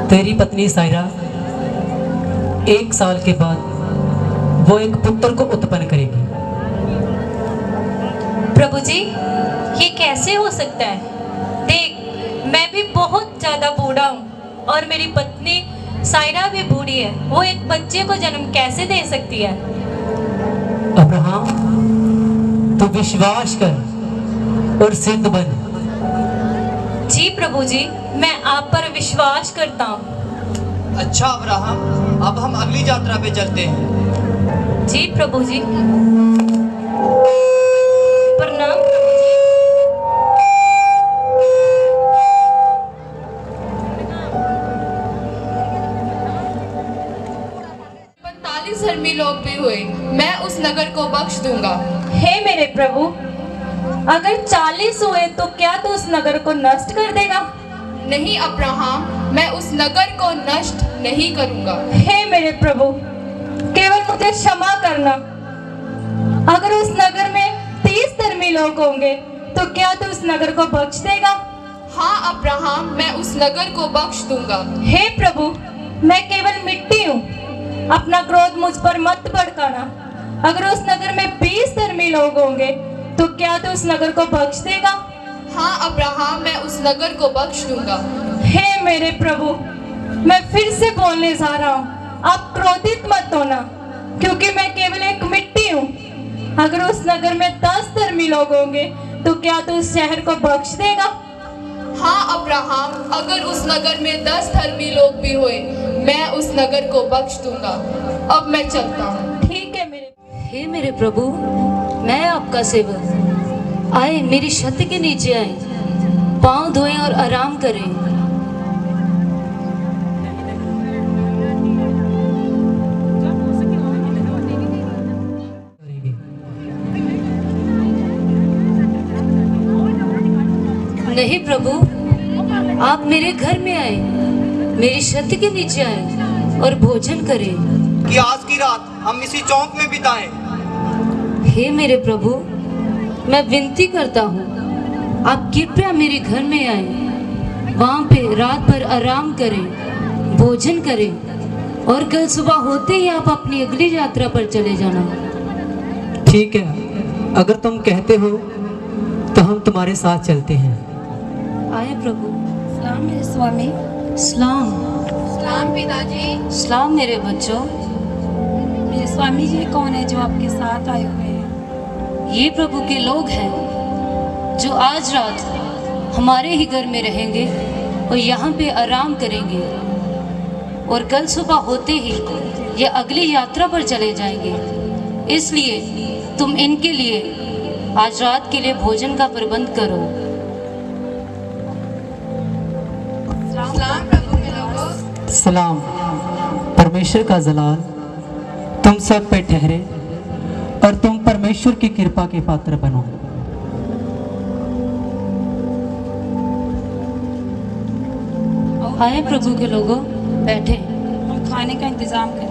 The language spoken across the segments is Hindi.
तेरी पत्नी सायरा 1 साल के बाद वो एक पुत्र को उत्पन्न करेगी। प्रभु जी, ये कैसे हो सकता है? देख, मैं भी बहुत ज्यादा बूढ़ा हूँ और मेरी पत्नी सायरा भी बूढ़ी है। वो एक बच्चे को जन्म कैसे दे सकती है? अब्राहम, तू विश्वास कर और सिद्ध बन। जी प्रभु जी, मैं आप पर विश्वास करता हूँ। अच्छा अब्राहम, अब हम अगली यात्रा पे चलते हैं। जी प्रभु जी। प्रणाम प्रभु जी। 45 धर्मी लोग भी हुए, मैं उस नगर को बख्श दूंगा। हे मेरे प्रभु, अगर 40 हुए तो क्या तू उस नगर को नष्ट कर देगा? नहीं अब्राहम, मैं उस नगर को नष्ट नहीं करूंगा। हे मेरे प्रभु, केवल मुझे क्षमा करना। अगर उस नगर में 30 धर्मी लोग होंगे तो क्या तू उस नगर को बख्श देगा? हाँ अब्राहम, मैं उस नगर को बख्श दूंगा। हे प्रभु, मैं केवल मिट्टी हूँ, अपना क्रोध मुझ पर मत भड़काना। अगर उस नगर में 20 धर्मी लोग होंगे तो क्या तू उस नगर को बख्श देगा? हाँ अब्राहम, मैं उस नगर को बख्श दूंगा। हे मेरे प्रभु, मैं फिर से बोलने जा रहा हूँ, आप क्रोधित मत होना, क्योंकि मैं केवल एक मिट्टी हूँ। अगर उस नगर में 10 धर्मी लोग होंगे तो क्या तू उस शहर को बख्श देगा? हाँ अब्राहम, अगर उस नगर में 10 धर्मी लोग भी हुए, मैं उस नगर को बख्श दूंगा। अब मैं चलता हूँ। ठीक है मेरे। हे मेरे प्रभु, मैं आपका सेवक आए, मेरी छत के नीचे आए, पांव धोएं और आराम करें। नहीं प्रभु, आप मेरे घर में आए, मेरी छत के नीचे आए और भोजन करें। कि आज की रात हम इसी चौक में बिताएं। हे मेरे प्रभु, मैं विनती करता हूँ, आप कृपया मेरे घर में आए, वहाँ पे रात भर आराम करें, भोजन करें और कल सुबह होते ही आप अपनी अगली यात्रा पर चले जाना। ठीक है, अगर तुम कहते हो तो हम तुम्हारे साथ चलते हैं। आए प्रभु। सलाम मेरे स्वामी। सलाम। सलाम पिताजी। सलाम मेरे बच्चों। मेरे स्वामी जी कौन है जो आपके साथ आए हुए हैं? ये प्रभु के लोग हैं जो आज रात हमारे ही घर में रहेंगे और यहाँ पे आराम करेंगे और कल सुबह होते ही ये अगली यात्रा पर चले जाएंगे। इसलिए तुम इनके लिए आज रात के लिए भोजन का प्रबंध करो। सलाम प्रभु के लोगों। सलाम। परमेश्वर का जलाल तुम सब पे ठहरे और तुम परमेश्वर की कृपा के पात्र बनो। आए प्रभु के लोगों, बैठे। हम खाने का इंतजाम करें।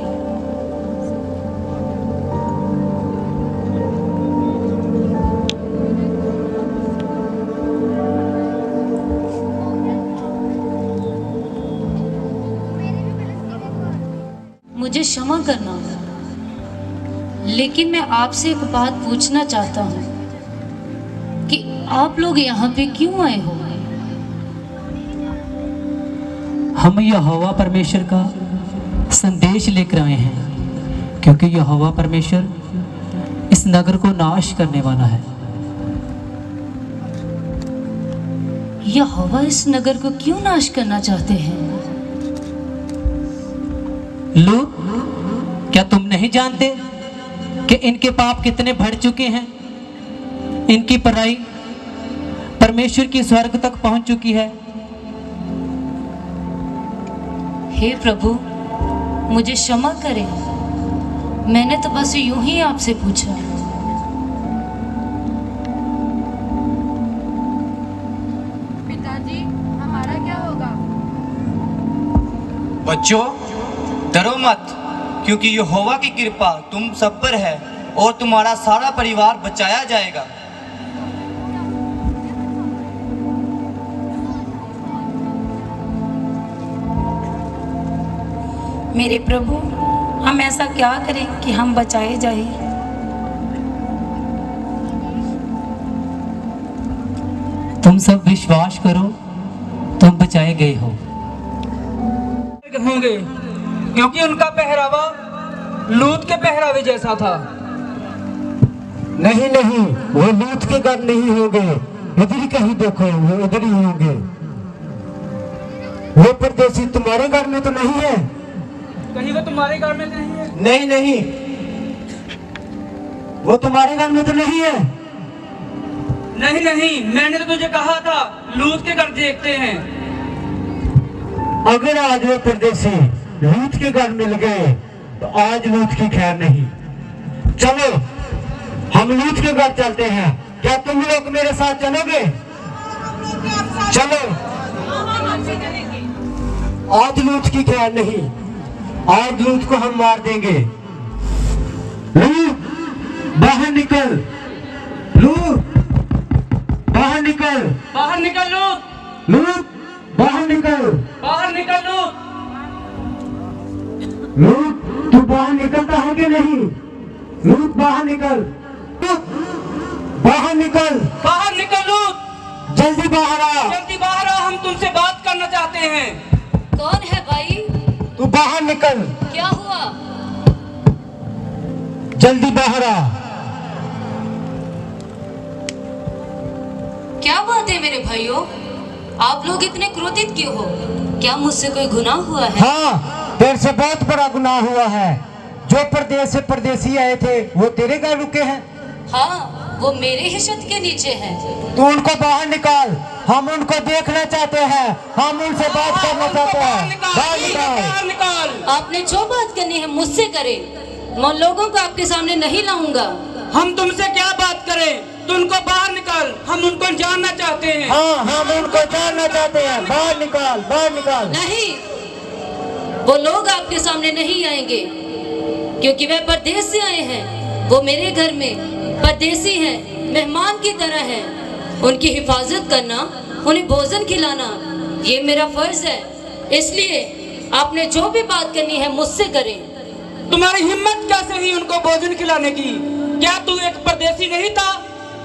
मुझे क्षमा करना, लेकिन मैं आपसे एक बात पूछना चाहता हूँ कि आप लोग यहाँ पे क्यों आए हो? हम यहोवा परमेश्वर का संदेश लेकर आए हैं, क्योंकि यहोवा परमेश्वर इस नगर को नाश करने वाला है। यहोवा इस नगर को क्यों नाश करना चाहते हैं? लोग, क्या तुम नहीं जानते कि इनके पाप कितने बढ़ चुके हैं? इनकी पराई परमेश्वर की स्वर्ग तक पहुंच चुकी है। हे प्रभु, मुझे क्षमा करें, मैंने तो बस यूं ही आपसे पूछा। पिताजी, हमारा क्या होगा? बच्चों, डरो मत, क्योंकि यहोवा की कृपा तुम सब पर है और तुम्हारा सारा परिवार बचाया जाएगा। मेरे प्रभु, हम ऐसा क्या करें कि हम बचाए जाए? तुम सब विश्वास करो, तुम बचाए गए हो। होंगे क्योंकि उनका पहरावा लूत के पहरावे जैसा था। नहीं नहीं, वो लूत के घर नहीं होंगे। इधर ही कहीं देखो, वो इधर ही होंगे। वो परदेसी तुम्हारे घर में तो नहीं है? कहीं वो तुम्हारे घर में नहीं है? नहीं नहीं, वो तुम्हारे घर में तो नहीं है। नहीं नहीं, मैंने तो तुझे कहा था लूत के घर देखते हैं। अगर आज वो परदेसी लूत के घर मिल गए तो आज लूत की खैर नहीं। चलो हम लूत के घर चलते हैं। क्या तुम लोग मेरे साथ चलोगे? चलो। आज लूत की खैर नहीं, आज लूत को हम मार देंगे। लूत बाहर निकल, लूत बाहर निकल, बाहर निकल लूत, लूत बाहर निकल, बाहर निकल लूत। लूत तू बाहर निकलता है कि नहीं? लूत बाहर निकल, लूत बाहर निकल, बाहर निकल लूत, जल्दी बाहर आ, जल्दी बाहर आ, हम तुमसे बात करना चाहते हैं। कौन है भाई? तू बाहर निकल, क्या हुआ? जल्दी बाहर आ। क्या बात है मेरे भाइयों? आप लोग इतने क्रोधित क्यों हो? क्या मुझसे कोई गुनाह हुआ है? हाँ, तेरे से बहुत बड़ा गुनाह हुआ है। जो परदेश से परदेसी आए थे वो तेरे घर रुके हैं। हाँ, वो मेरे ही छत के नीचे है। तू उनको बाहर निकाल, हम उनको देखना चाहते हैं, हम उनसे बात करना चाहते हैं। बाहर निकाल, बाहर निकाल। आपने जो बात करनी है मुझसे करें, मैं लोगों को आपके सामने नहीं लाऊंगा। हम तुमसे क्या बात करें? तू उनको बाहर निकाल, हम उनको जानना चाहते हैं। हाँ, हम उनको जानना चाहते हैं। बाहर निकाल, बाहर निकाल। नहीं, वो लोग आपके सामने नहीं आएंगे क्योंकि वे परदेश से आए हैं। वो मेरे घर में परदेसी हैं, मेहमान की तरह हैं। उनकी हिफाजत करना, उन्हें भोजन खिलाना, ये मेरा फर्ज है। इसलिए आपने जो भी बात करनी है मुझसे करें। तुम्हारी हिम्मत कैसे हुई उनको भोजन खिलाने की? क्या तू एक परदेसी नहीं था?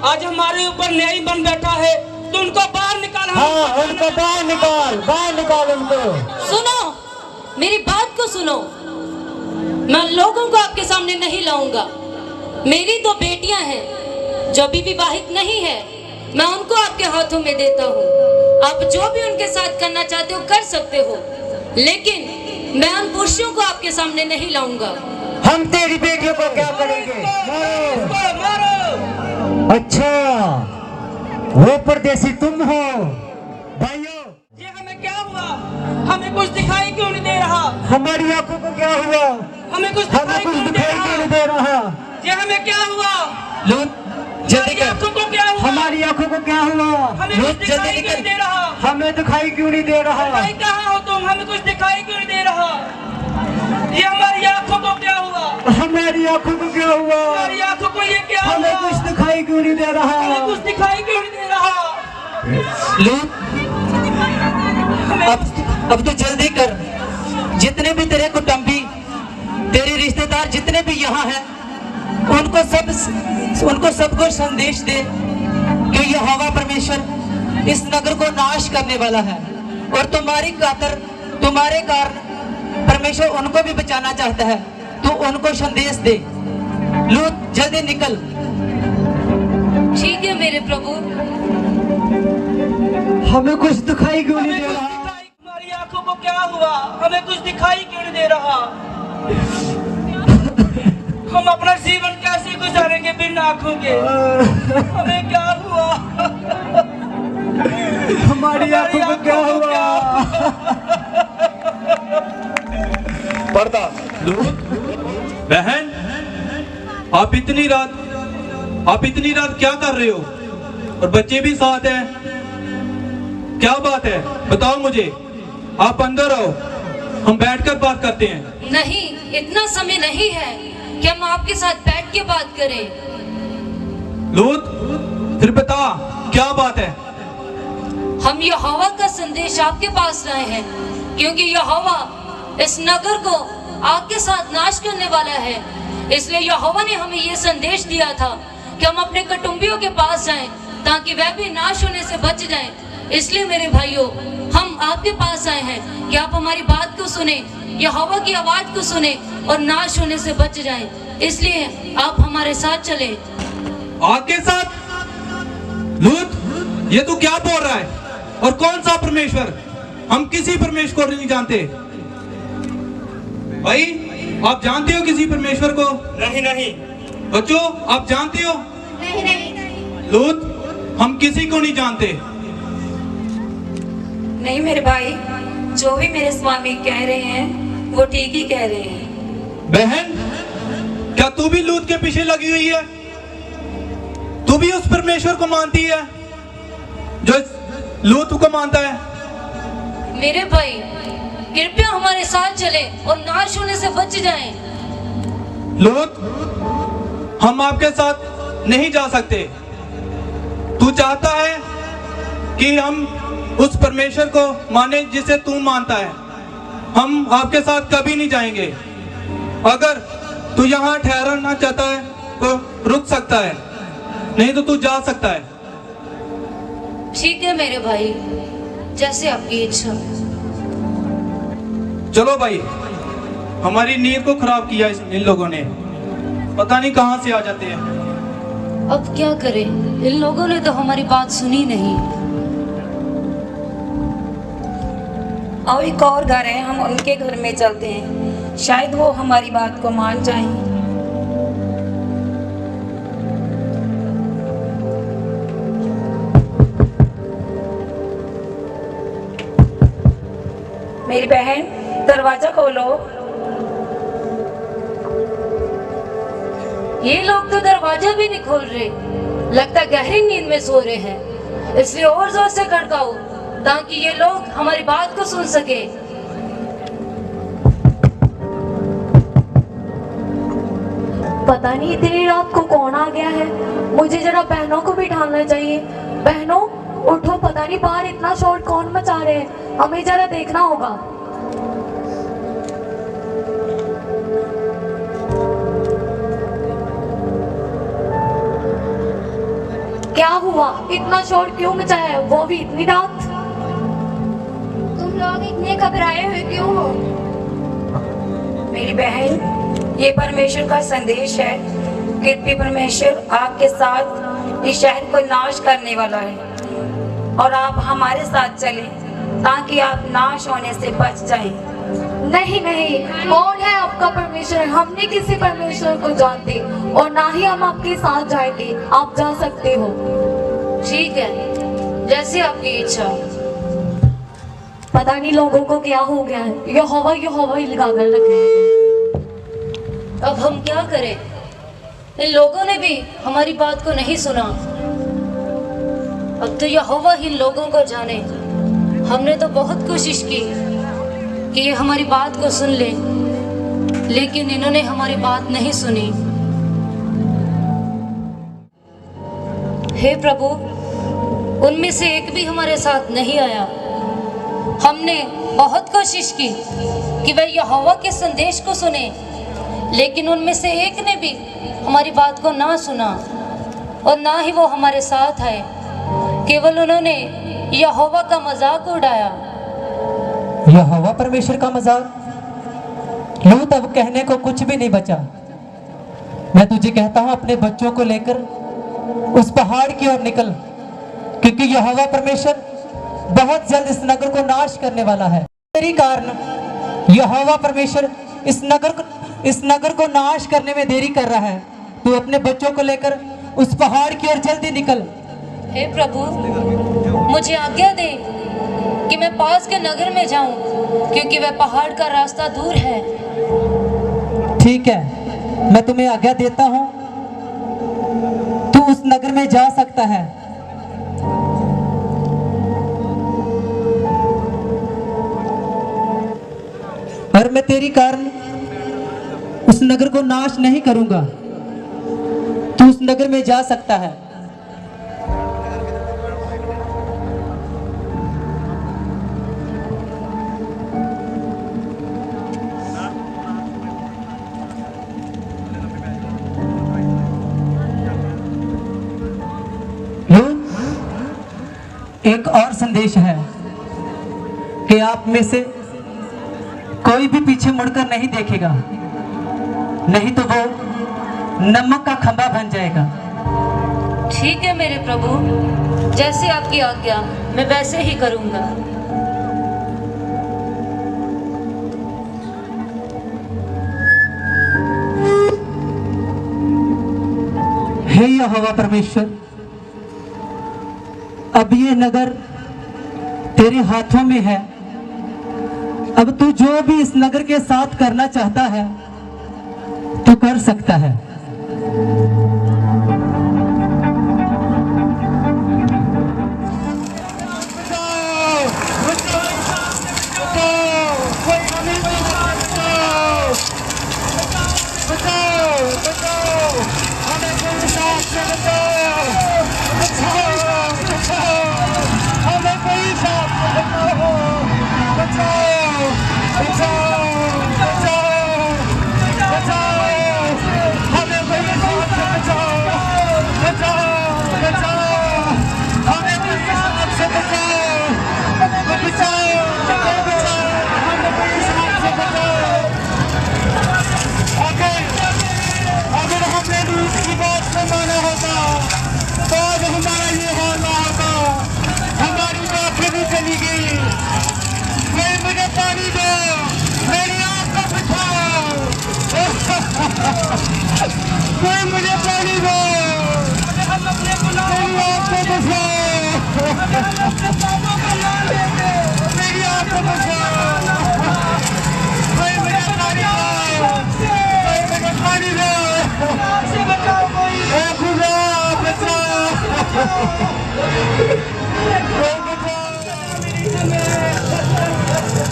आज हमारे ऊपर न्यायी बन बैठा है। तू उनको बाहर निकाल। हाँ, उनको बाहर निकाल, बाहर निकाल उनको। सुनो, मेरी बात को सुनो। मैं लोगों को आपके सामने नहीं लाऊंगा। मेरी 2 बेटियां हैं जो अभी विवाहित नहीं है, मैं उनको आपके हाथों में देता हूँ। आप जो भी उनके साथ करना चाहते हो कर सकते हो, लेकिन मैं उन पुरुषों को आपके सामने नहीं लाऊंगा। हम तेरी बेटियों को क्या करेंगे? मारो, मारो। अच्छा, वो परदेसी तुम हो? भाइयों, ये हमें क्या हुआ? हमें कुछ दिखाई क्यों नहीं दे रहा? हमारी आंखों को क्या हुआ? हमें कुछ हमें दिखाई कुछ क्यों नहीं दे दिखाई क्यों नहीं रहा? दे रहा? ये हमें क्या हुआ? लूत जल्दी हमारी कर। आंखों को क्या हुआ? हमारी आंखों को क्या हुआ? हमें कुछ दिखाई क्यों नहीं दे रहा? हमें दिखाई क्यों नहीं दे रहा? भाई कहाँ हो तुम? हमें कुछ दिखाई क्यों नहीं दे रहा? ये हमारी आंखों को क्या हुआ? हमारी आंखों को क्या हुआ? हमारी आंखों को ये क्या हुआ? हमें कुछ दिखाई क्यों नहीं दे रहा? हमें कुछ दिखाई क्यों नहीं दे रहा? लूत अब तो जल्दी कर। जितने भी तेरे कुटुंबी, तेरे रिश्तेदार जितने भी यहाँ हैं, उनको सबको संदेश दे कि यहोवा परमेश्वर इस नगर को नाश करने वाला है और तुम्हारी खातिर, तुम्हारे कारण परमेश्वर उनको भी बचाना चाहता है। तो उनको संदेश दे। लूत जल्दी निकल। ठीक है मेरे प्रभु। हमें कुछ दिखाई क्यों नहीं दे रहा? हमारी आंखों को क्या हुआ? हमें कुछ दिखाई क्यों नहीं दे रहा? हम अपना जीवन कैसे गुजारेंगे बिना आंखों के? हमें क्या हुआ? हमारी आंखों को क्या हुआ? पर्दा। बहन, आप इतनी रात क्या कर रहे हो? और बच्चे भी साथ हैं। क्या बात है? बताओ मुझे। आप अंदर आओ, हम बैठकर बात करते हैं। नहीं, इतना समय नहीं है कि हम आपके साथ बैठ के बात करें। लूत, फिर बता क्या बात है? हम यहोवा का संदेश आपके पास लाए हैं क्योंकि यहोवा इस नगर को आग के साथ नाश करने वाला है। इसलिए यहोवा ने हमें ये संदेश दिया था कि हम अपने कुटुंबियों के पास जाएं ताकि वह भी नाश होने से बच जाएं। इसलिए मेरे भाइयों, हम आपके पास आए हैं कि आप हमारी बात को सुने, यहोवा की आवाज को सुने और नाश होने से बच जाएं। इसलिए आप हमारे साथ चले। आपके साथ? लूत, ये तू क्या बोल रहा है? और कौन सा परमेश्वर? हम किसी परमेश्वर को नहीं जानते। भाई, आप जानते हो किसी परमेश्वर को? नहीं नहीं। बच्चों, आप जानते हो? नहीं नहीं। लूत, हम किसी को नहीं जानते। नहीं मेरे भाई, जो भी मेरे स्वामी कह रहे हैं वो ठीक ही कह रहे हैं। बहन, क्या तू भी लूत के पीछे लगी हुई है? तू भी उस परमेश्वर को मानती है जो लूत को मानता है? मेरे भाई, कृपया हमारे साथ चले और नाश होने से बच जाएं। लूत, हम आपके साथ नहीं जा सकते। तू चाहता है कि हम उस परमेश्वर को माने जिसे तू मानता है। हम आपके साथ कभी नहीं जाएंगे। अगर तू यहाँ ठहरना चाहता है तो रुक सकता है, नहीं तो तू जा सकता है। ठीक है मेरे भाई, जैसे आपकी इच्छा। चलो भाई, हमारी नींद को खराब किया इन लोगों ने, पता नहीं कहां से आ जाते हैं। अब क्या करें, इन लोगों ने तो हमारी बात सुनी नहीं। और एक और घर है, हम उनके घर में चलते हैं, शायद वो हमारी बात को मान जाएं। मेरी बहन, दरवाजा खोलो। ये लोग तो दरवाजा भी नहीं खोल रहे, लगता गहरी नींद में सो रहे हैं। इसलिए और जोर से खड़काओ ताकि ये लोग हमारी बात को सुन सके। पता नहीं इतनी रात को कौन आ गया है। मुझे जरा बहनों को भी उठाना चाहिए। बहनों उठो, पता नहीं बाहर इतना शोर कौन मचा रहे हैं, हमें जरा देखना होगा। क्या हुआ, इतना शोर क्यों मचाया है, वो भी इतनी रात? तुम लोग इतने घबराए हुए क्यों हो? मेरी बहन, ये परमेश्वर का संदेश है कि परमेश्वर आपके साथ इस शहर को नाश करने वाला है और आप हमारे साथ चलें ताकि आप नाश होने से बच जाएं। नहीं नहीं, कौन है आपका परमेश्वर? हमने किसी परमेश्वर को जानते और ना ही हम आपके साथ जाएंगे। आप जा सकते हो। ठीक है, जैसे आपकी इच्छा। पता नहीं लोगों को क्या हो गया है, यहोवा यहोवा ही लगा कर रखे हैं। अब हम क्या करें? इन लोगों ने भी हमारी बात को नहीं सुना। अब तो यहोवा इन लोगों को जाने। हमने तो बहुत कोशिश की कि ये हमारी बात को सुन ले, लेकिन इन्होंने हमारी बात नहीं सुनी। हे प्रभु, उनमें से एक भी हमारे साथ नहीं आया। हमने बहुत कोशिश की कि वह यहोवा के संदेश को सुने, लेकिन उनमें से एक ने भी हमारी बात को ना सुना और ना ही वो हमारे साथ आए। केवल उन्होंने यहोवा का मजाक उड़ाया। यहोवा परमेश्वर का मजाक? लूत, अब कहने को कुछ भी नहीं बचा। मैं तुझे कहता हूं, अपने बच्चों को लेकर उस पहाड़ की ओर निकल, क्योंकि यहोवा परमेश्वर बहुत जल्द इस नगर को नाश करने वाला है। तेरी कारण यहोवा परमेश्वर इस नगर को नाश करने में देरी कर रहा है। तू अपने बच्चों को लेकर उस पहाड़ की ओर जल्दी निकल। हे प्रभु, मुझे आज्ञा दे कि मैं पास के नगर में जाऊं, क्योंकि वह पहाड़ का रास्ता दूर है। ठीक है, मैं तुम्हें आज्ञा देता हूं, तू उस नगर में जा सकता है। पर मैं तेरी कारण उस नगर को नाश नहीं करूंगा। तू उस नगर में जा सकता है। संदेश है कि आप में से कोई भी पीछे मुड़कर नहीं देखेगा, नहीं तो वो नमक का खंभा बन जाएगा। ठीक है मेरे प्रभु, जैसे आपकी आज्ञा मैं वैसे ही करूंगा। हे यहोवा परमेश्वर, अब ये नगर तेरे हाथों में है। अब तू जो भी इस नगर के साथ करना चाहता है तू कर सकता है।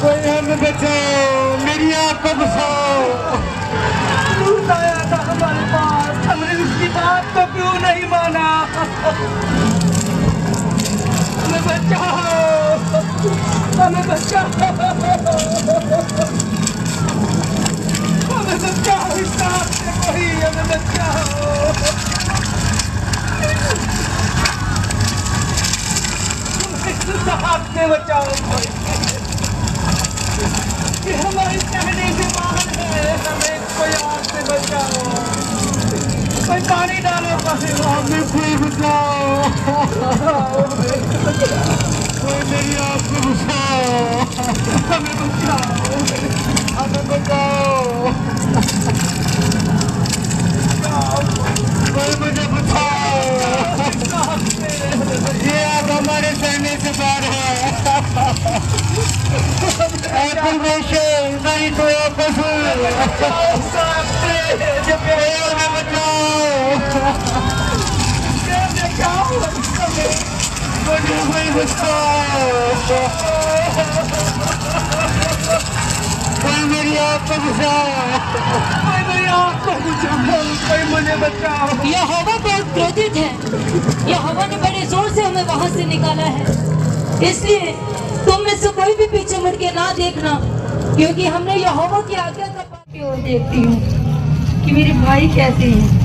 कोई हमें बचाओ, मेरी आँख को बचाओ। दूध आया था हमारे पास, हमने उसकी बात तो क्यों नहीं माना? हमें बचाओ, हमें बचाओ, हमें बचाओ, इस रात से कोई हमें बचाओ। इस हाथ से बचाओ, ये हमारी सहने से बाहर है। हमें कोई आग से बचाओ, कोई पानी डालो, हमें कोई बचाओ, कोई मेरी आग से बचाओ, हमें बचाओ, हमें बचाओ, कोई मुझे बचाओ। ये आग हमारे सहने से बाहर है। नहीं तो कोई मेरी आँख को बचाओ, कोई मेरी आँख को बचाओ, कोई मुझे बचाओ। यहोवा बहुत क्रोधित है, यहोवा ने बड़े जोर से हमें वहां से निकाला है। इसलिए तुम में से कोई भी पीछे मुड़ के ना देखना, क्योंकि हमने यहोवा की आज्ञा का पालन। और देखती हूँ कि मेरे भाई कैसे हैं।